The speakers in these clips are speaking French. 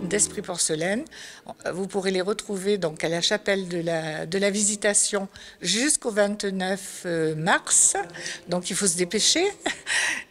d'Esprit Porcelaine. Vous pourrez les retrouver donc à la chapelle de la Visitation jusqu'au 29 mars. Donc il faut se dépêcher.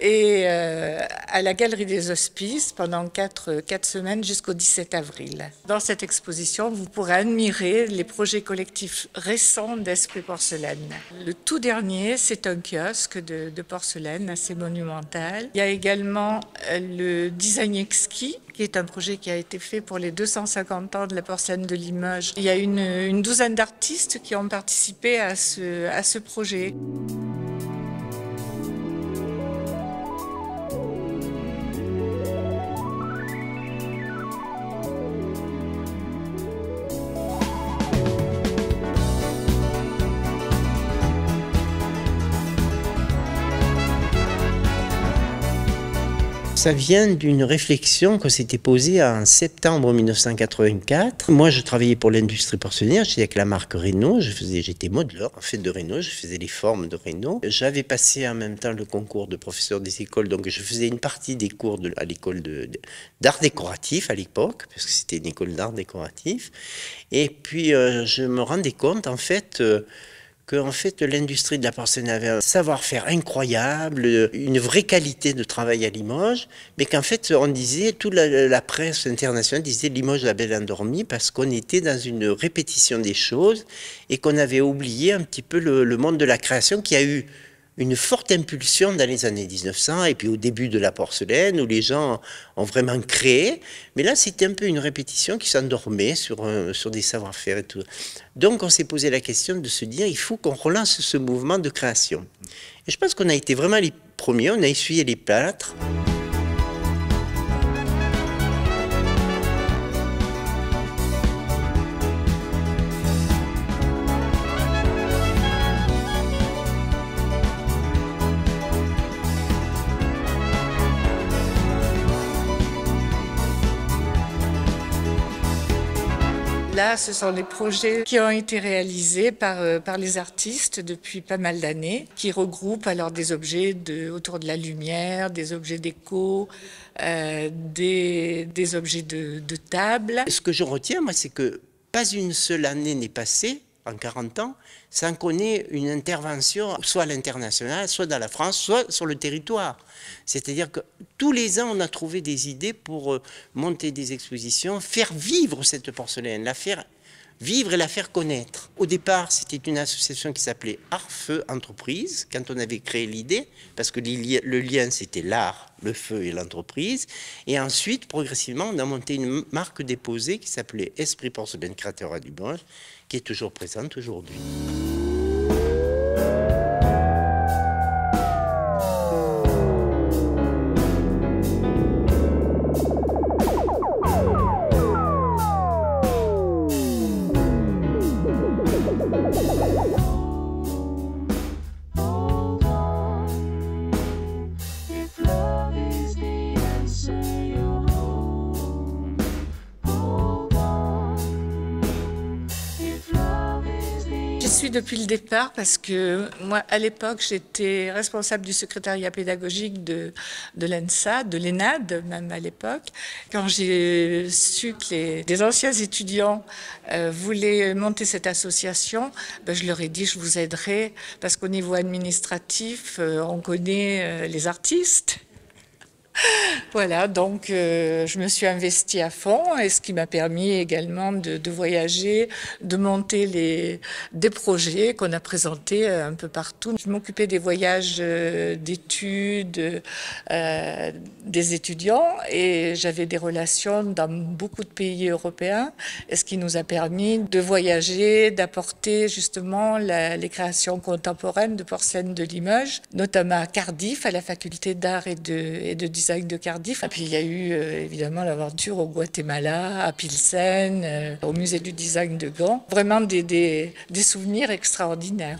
Et à la Galerie des Hospices pendant 4 semaines jusqu'au 17 avril. Dans cette exposition, vous pourrez admirer les projets collectifs récents d'Esprit Porcelaine. Le tout dernier, c'est un kiosque de porcelaine assez monumental. Il y a également le Design exquis, qui est un projet qui a été fait pour les 250 ans de la porcelaine de Limoges. Il y a une douzaine d'artistes qui ont participé à ce projet. Ça vient d'une réflexion qu'on s'était posée en septembre 1984. Moi, je travaillais pour l'industrie porcelainière, j'étais avec la marque Reynaud, j'étais modeleur en fait de Reynaud, je faisais les formes de Reynaud. J'avais passé en même temps le concours de professeur des écoles, donc je faisais une partie des cours à l'école d'art décoratif à l'époque, parce que c'était une école d'art décoratif. Et puis, je me rendais compte en fait que l'industrie de la porcelaine avait un savoir-faire incroyable, une vraie qualité de travail à Limoges, mais qu'en fait on disait, toute la presse internationale disait Limoges la belle endormie parce qu'on était dans une répétition des choses et qu'on avait oublié un petit peu le monde de la création qui a eu une forte impulsion dans les années 1900 et puis au début de la porcelaine où les gens ont vraiment créé. Mais là, c'était un peu une répétition qui s'endormait sur des savoir-faire et tout. Donc, on s'est posé la question de se dire, il faut qu'on relance ce mouvement de création. Et je pense qu'on a été vraiment les premiers, on a essuyé les plâtres. Là, ce sont des projets qui ont été réalisés par les artistes depuis pas mal d'années, qui regroupent alors des objets autour de la lumière, des objets déco, des objets de table. Ce que je retiens, moi, c'est que pas une seule année n'est passée en 40 ans sans qu'on ait une intervention, soit à l'international, soit dans la France, soit sur le territoire. C'est-à-dire que tous les ans, on a trouvé des idées pour monter des expositions, faire vivre cette porcelaine, la faire vivre et la faire connaître. Au départ, c'était une association qui s'appelait Art Feu Entreprise, quand on avait créé l'idée, parce que le lien, c'était l'art, le feu et l'entreprise. Et ensuite, progressivement, on a monté une marque déposée qui s'appelait Esprit Porcelaine Créateur à Limoges, qui est toujours présente aujourd'hui. J'y suis depuis le départ parce que moi, à l'époque, j'étais responsable du secrétariat pédagogique de l'ENSA, de l'ENAD même à l'époque. Quand j'ai su que des anciens étudiants voulaient monter cette association, ben, je leur ai dit je vous aiderai parce qu'au niveau administratif, on connaît les artistes. Voilà, donc je me suis investie à fond et ce qui m'a permis également de voyager, de monter des projets qu'on a présentés un peu partout. Je m'occupais des voyages d'études des étudiants et j'avais des relations dans beaucoup de pays européens, et ce qui nous a permis de voyager, d'apporter justement les créations contemporaines de porcelaine de Limoges, notamment à Cardiff, à la faculté d'art et de design de Cardiff. Et puis il y a eu évidemment l'aventure au Guatemala, à Pilsen, au musée du design de Gand. Vraiment des souvenirs extraordinaires.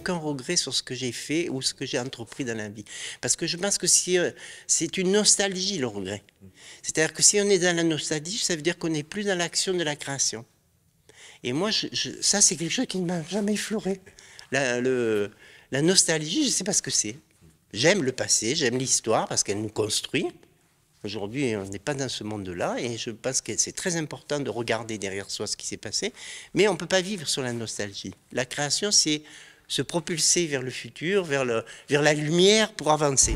Aucun regret regret sur ce que j'ai fait ou ce que j'ai entrepris dans la vie. Parce que je pense que c'est une nostalgie, le regret. C'est-à-dire que si on est dans la nostalgie, ça veut dire qu'on n'est plus dans l'action de la création. Et moi, ça, c'est quelque chose qui ne m'a jamais effleuré. La nostalgie, je ne sais pas ce que c'est. J'aime le passé, j'aime l'histoire parce qu'elle nous construit. Aujourd'hui, on n'est pas dans ce monde-là et je pense que c'est très important de regarder derrière soi ce qui s'est passé. Mais on ne peut pas vivre sur la nostalgie. La création, c'est se propulser vers le futur, vers la lumière pour avancer.